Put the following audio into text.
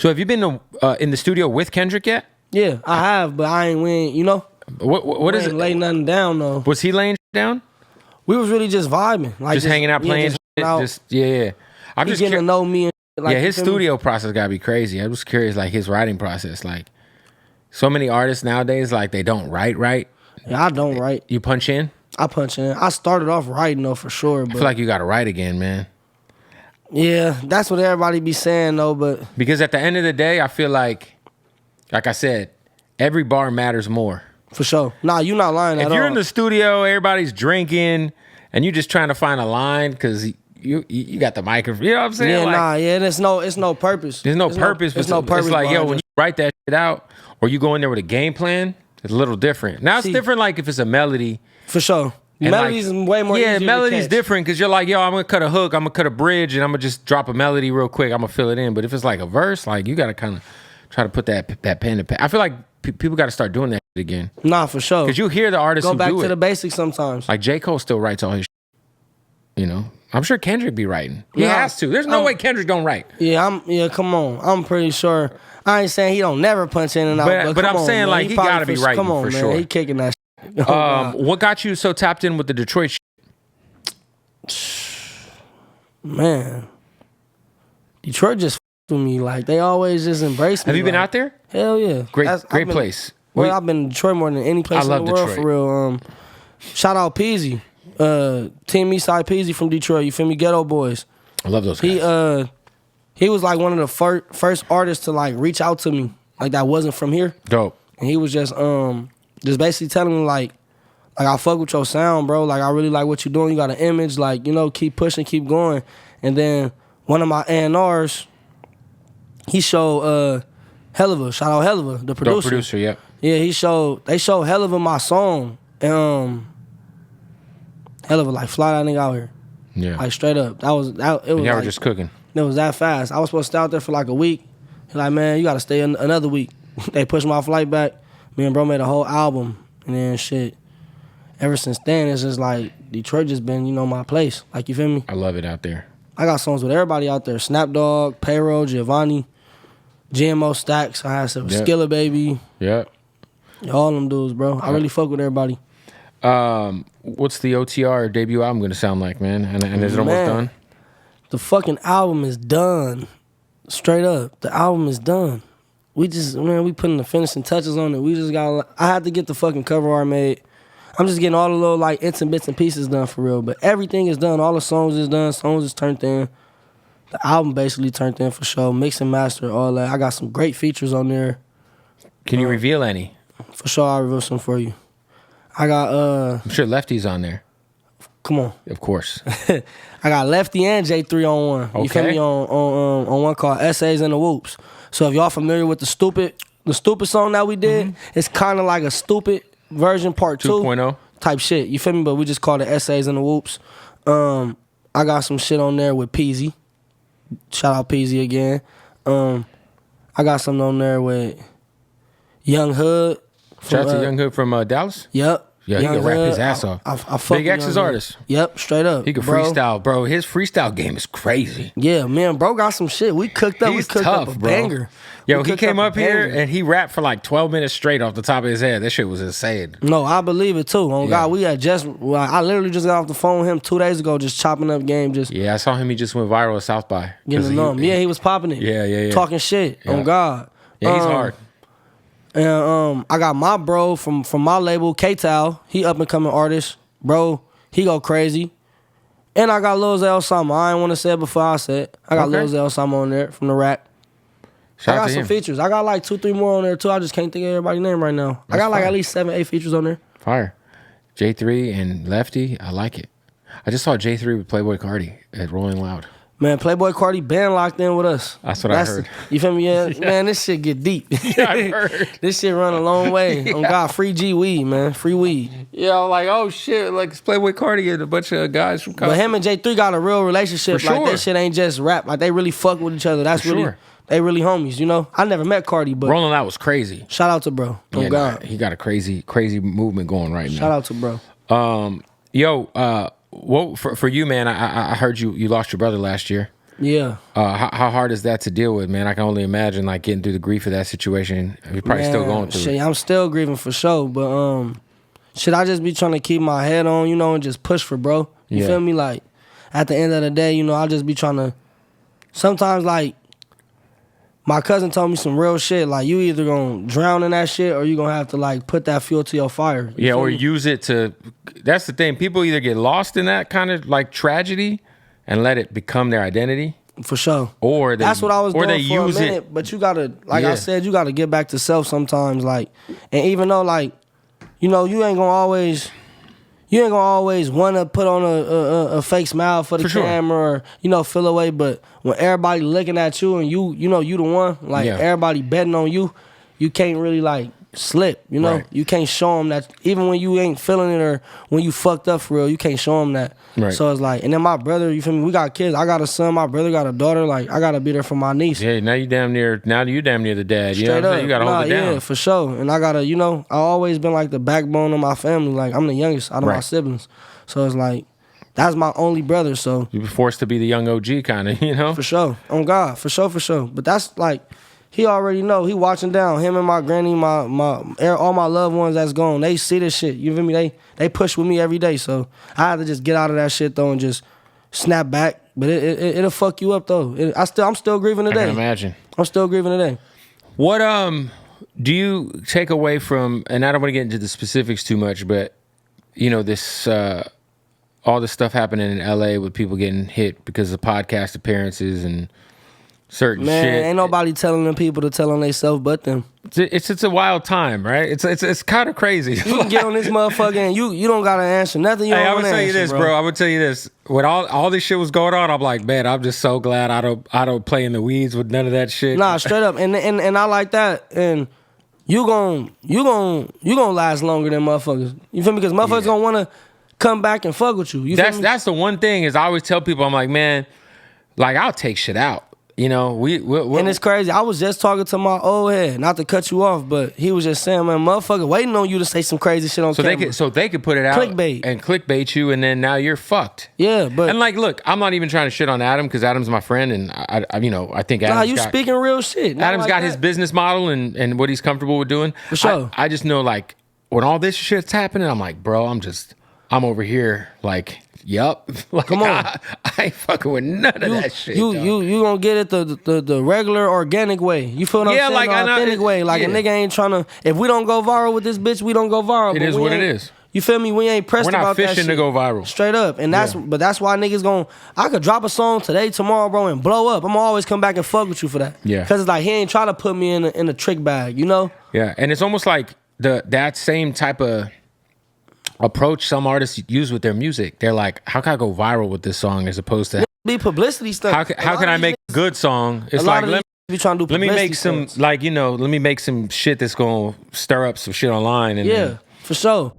So have you been in the studio with Kendrick yet? Yeah, I have, but I ain't win. You know, What is it? Lay nothing down though. Was he laying down? We was really just vibing, like Just hanging out, playing. Yeah. I'm just getting to know me. And, like, yeah, his studio process gotta be crazy. I was curious, like his writing process. Like, so many artists nowadays, like they don't write right. Yeah, I don't write. You punch in. I punch in. I started off writing though for sure. But I feel like you gotta write again, man. Yeah, that's what everybody be saying though. But because at the end of the day, I feel like I said, every bar matters more. For sure. Nah, you not lying at all. If you're in the studio, everybody's drinking, and you're just trying to find a line because you got the microphone. You know what I'm saying? Yeah, like, it's no purpose. There's no purpose. There's no purpose. It's like, yo, when you write that shit out, or you go in there with a game plan, it's a little different. Now it's different, like if it's a melody. For sure. Melody's way more easier to melody's catch. different because you're like, yo, I'm gonna cut a hook, I'm gonna cut a bridge, and I'm gonna just drop a melody real quick. I'm gonna fill it in. But if it's like a verse, like you gotta kind of try to put that pen to pen. I feel like people got to start doing that shit again. Nah, for sure. Because you hear the artists go who back do to it. the basics sometimes. Like J. Cole still writes all his shit. You know? I'm sure Kendrick be writing. He has to. There's no way Kendrick don't write. Yeah, come on. I'm pretty sure. I ain't saying he don't never punch in and out. But I'm saying, man, like, he got to be writing come on, for man. sure. He kicking that shit. What got you so tapped in with the Detroit shit? Man. Detroit just with me. Like, they always just embrace me. Have you been out there? Hell yeah. Great place. Well, I've been in Detroit more than any place in the world, Detroit. for real. Shout out Peasy. Team Eastside Peasy from Detroit. You feel me? Ghetto Boys. I love those guys. He was like one of the first artists to like reach out to me, like that wasn't from here. Dope. And he was just basically telling me like I fuck with your sound, bro. Like I really like what you're doing. You got an image, like, you know, keep pushing, keep going. And then one of my A&Rs, he showed Helliva, shout out Helliva, the producer. Dope producer, yeah. Yeah, they showed Helliva my song. And Helliva like fly that nigga out here. Yeah. Like straight up. It was y'all like, were just cooking. It was that fast. I was supposed to stay out there for like a week. He's like, man, you gotta stay another week. They pushed my flight back. Me and bro made a whole album. And then shit. Ever since then, it's just like Detroit just been, you know, my place. Like, you feel me? I love it out there. I got songs with everybody out there. Snapdog, Payroll, Giovanni, GMO Stacks. I had some Skilla Baby. Yep. All them dudes, bro. I really fuck with everybody. What's the OTR debut album gonna sound like, man? And is it almost done? The fucking album is done. Straight up. The album is done. We putting the finishing touches on it. We just got, I had to get the fucking cover art made. I'm just getting all the little like bits and pieces done for real. But everything is done. All the songs is done. Songs is turned in. The album basically turned in for sure. Mix and master, all that. I got some great features on there. Can you reveal any? For sure, I'll reveal some for you. I got I'm sure Lefty's on there. Come on. Of course. I got Lefty and J3 on one. Okay. You feel me? On one called Essays and the Whoops. So if y'all familiar with the stupid song that we did, it's kind of like a stupid version part 2.0 type shit. You feel me? But we just called it Essays and the Whoops. I got some shit on there with Peasy. Shout out Peasy again. I got something on there with Young Hood. Shout out to Young Hood from Dallas? Yep. Yeah, he can rap his ass off. I fuck Big X's artist. Yep, straight up. He can freestyle, bro. His freestyle game is crazy. Yeah, man, bro got some shit. We cooked up. He's we cooked tough, up a bro. banger. Yo, he came up here and he rapped for like 12 minutes straight off the top of his head. That shit was insane. No, I believe it too. Oh God, I literally just got off the phone with him 2 days ago, just chopping up game. Yeah, I saw him. He just went viral at South by. Getting numb. Yeah, he was popping it. Yeah. Talking shit. Yeah. Oh God. Yeah, he's hard. And I got my bro from my label, K-Tal. He up and coming artist. Bro, he go crazy. And I got Lil Zell Sama. I ain't want to say it before I said it. I got Lil Zell Sama on there from the rap. I got some features. I got like 2-3 more on there too. I just can't think of everybody's name right now. I got like at least 7-8 features on there. Fire. J3 and Lefty, I like it. I just saw J3 with Playboy Cardi at Rolling Loud. Man, Playboy Cardi been locked in with us. That's what I heard. You feel me? Yeah, man, this shit get deep. Yeah, I heard. This shit run a long way. Oh God, free G weed, man, free weed. Yeah, I'm like, oh shit, like it's Playboy Cardi and a bunch of guys from But him and J3 got a real relationship. For sure. Like that shit ain't just rap. Like they really fuck with each other. That's really, they really homies, you know? I never met Cardi, but Rolling Loud was crazy. Shout out to bro. Oh God. Nah, he got a crazy movement going right now. Shout out to bro. Yo, what for you, man, I heard you lost your brother last year. Yeah. How hard is that to deal with, man? I can only imagine like getting through the grief of that situation. You're probably still going through shit, it. I'm still grieving for sure, but should I just be trying to keep my head on, you know, and just push for bro? You feel me? Like at the end of the day, you know, I'll just be trying to. Sometimes like my cousin told me some real shit. Like you either gonna drown in that shit or you gonna have to like put that fuel to your fire. Yeah, or use it to. That's the thing. People either get lost in that kind of like tragedy and let it become their identity. For sure. Or that's what I was doing they for use a minute. it. But you gotta, like I said, you gotta get back to self sometimes. Like, and even though like, you know, you ain't gonna always want to put on a fake smile for the camera or, you know, feel away. But when everybody looking at you and you know, you the one, like everybody betting on you, you can't really like slip, you know? You can't show them that, even when you ain't feeling it or when you fucked up for real, you can't show them that. So it's like, and then my brother, you feel me? We got kids. I got a son. My brother got a daughter. Like, I got to be there for my niece. Yeah, now you damn near the dad. You know what I'm saying? You got to hold it down. Yeah, for sure. And I got to, you know, I always been like the backbone of my family. Like, I'm the youngest out of my siblings. So it's like, that's my only brother, so. You were forced to be the young OG kind of, you know? For sure. On God. For sure. But that's like, he already know. He watching down. Him and my granny, all my loved ones that's gone. They see this shit. You feel me? They push with me every day. So I had to just get out of that shit though and just snap back. But it'll fuck you up though. I'm still grieving today. I can imagine. I'm still grieving today. What do you take away from? And I don't want to get into the specifics too much, but you know this all this stuff happening in LA with people getting hit because of podcast appearances and certain shit. Ain't nobody telling them people to tell on themselves but them. It's a wild time, right? It's kind of crazy. You can get on this motherfucker and you don't gotta answer nothing. Hey, I'm gonna tell you this, bro. I'm gonna tell you this. When all this shit was going on, I'm like, man, I'm just so glad I don't play in the weeds with none of that shit. Nah, straight up, and I like that. And you gon' last longer than motherfuckers. You feel me? Because motherfuckers gonna wanna come back and fuck with you. That's the one thing is I always tell people, I'm like, man, like I'll take shit out. You know, we and it's crazy. I was just talking to my old head, not to cut you off, but he was just saying, man, motherfucker waiting on you to say some crazy shit on camera. So they could put it out and clickbait you, and then now you're fucked. Yeah, but and like, look, I'm not even trying to shit on Adam because Adam's my friend, and I think Adam's speaking real shit. Adam's got his business model and what he's comfortable with doing. For sure. I just know like when all this shit's happening, I'm like, bro, I'm over here like. Yup. Like, come on. I ain't fucking with none of that shit. You gonna get it the regular organic way. You feel what I'm saying? Like the authentic way. Like a nigga ain't trying to. If we don't go viral with this bitch, we don't go viral. It is what it is. You feel me? We ain't pressed about that shit. We're not fishing to go viral. Straight up. And that's why niggas I could drop a song today, tomorrow, bro, and blow up. I'm always come back and fuck with you for that. Yeah. Cause it's like he ain't trying to put me in a trick bag, you know? Yeah. And it's almost like that same type of approach some artists use with their music. They're like, how can I go viral with this song as opposed to be publicity stuff? How can I make a good song? It's like let me make some stunts. let me make some shit that's gonna stir up some shit online. And for sure.